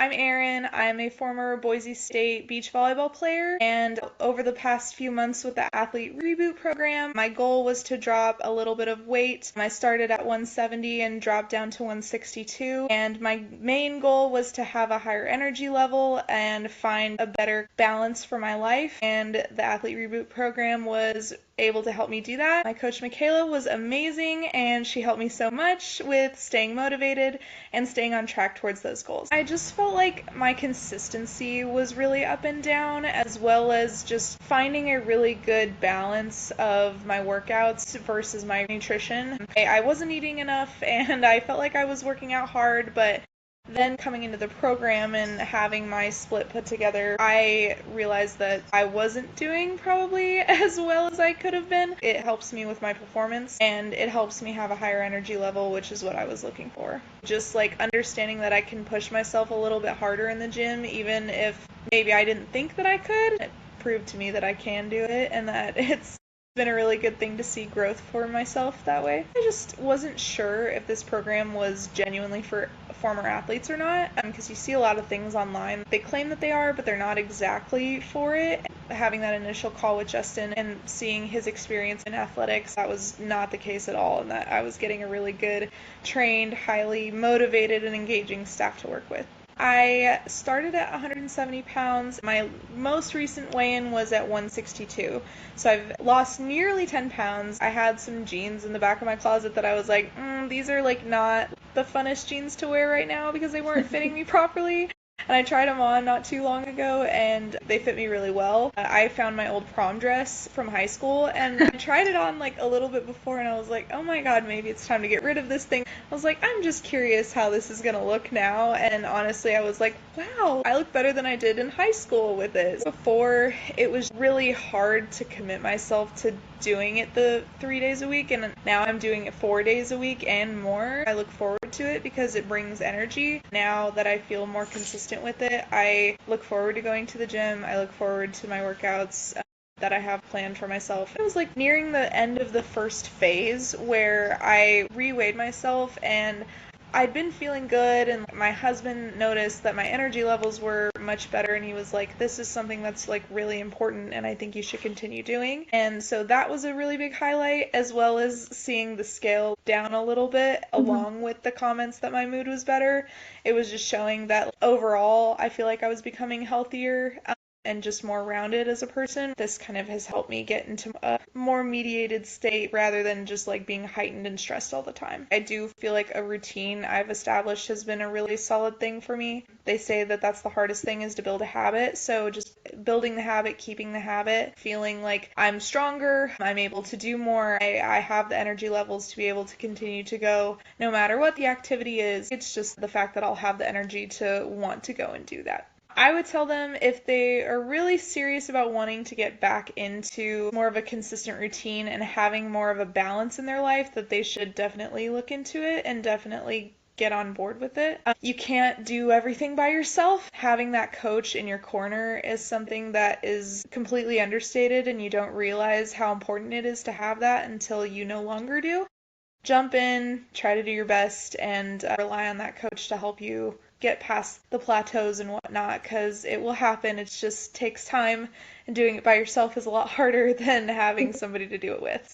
I'm Erin. I'm a former Boise State beach volleyball player, and over the past few months with the Athlete Reboot program, my goal was to drop a little bit of weight. I started at 170 and dropped down to 162, and my main goal was to have a higher energy level and find a better balance for my life, and the Athlete Reboot program was able to help me do that. My coach Michaela was amazing, and she helped me so much with staying motivated and staying on track towards those goals. I just felt like my consistency was really up and down, as well as just finding a really good balance of my workouts versus my nutrition. I wasn't eating enough, and I felt like I was working out hard, but then coming into the program and having my split put together, I realized that I wasn't doing probably as well as I could have been. It helps me with my performance, and it helps me have a higher energy level, which is what I was looking for. Just like understanding that I can push myself a little bit harder in the gym, even if maybe I didn't think that I could. It proved to me that I can do it, and that it's been a really good thing to see growth for myself that way. I just wasn't sure if this program was genuinely for former athletes or not, because you see a lot of things online. They claim that they are, but they're not exactly for it. Having that initial call with Justin and seeing his experience in athletics, that was not the case at all, and that I was getting a really good, trained, highly motivated, and engaging staff to work with. I started at 170 pounds. My most recent weigh-in was at 162. So I've lost nearly 10 pounds. I had some jeans in the back of my closet that I was like, these are like not the funnest jeans to wear right now because they weren't fitting me properly. And I tried them on not too long ago, and they fit me really well. I found my old prom dress from high school, and I tried it on like a little bit before, and I was like, oh my god, maybe it's time to get rid of this thing. I was like, I'm just curious how this is gonna look now, and honestly, I was like, wow, I look better than I did in high school with it. Before, it was really hard to commit myself to doing it the 3 days a week, and now I'm doing it 4 days a week and more. I look forward to it because it brings energy. Now that I feel more consistent with it, I look forward to going to the gym. I look forward to my workouts that I have planned for myself. It was like nearing the end of the first phase where I re-weighed myself, and I'd been feeling good, and my husband noticed that my energy levels were much better, and he was like, this is something that's like really important, and I think you should continue doing. And so that was a really big highlight, as well as seeing the scale down a little bit, along with the comments that my mood was better. It was just showing that overall I feel like I was becoming healthier and just more rounded as a person. This kind of has helped me get into a more mediated state rather than just like being heightened and stressed all the time. I do feel like a routine I've established has been a really solid thing for me. They say that that's the hardest thing, is to build a habit. So just building the habit, keeping the habit, feeling like I'm stronger, I'm able to do more, I have the energy levels to be able to continue to go no matter what the activity is. It's just the fact that I'll have the energy to want to go and do that. I would tell them if they are really serious about wanting to get back into more of a consistent routine and having more of a balance in their life, that they should definitely look into it and definitely get on board with it. You can't do everything by yourself. Having that coach in your corner is something that is completely understated, and you don't realize how important it is to have that until you no longer do. Jump in, try to do your best, and rely on that coach to help you get past the plateaus and whatnot, because it will happen. It just takes time, and doing it by yourself is a lot harder than having somebody to do it with.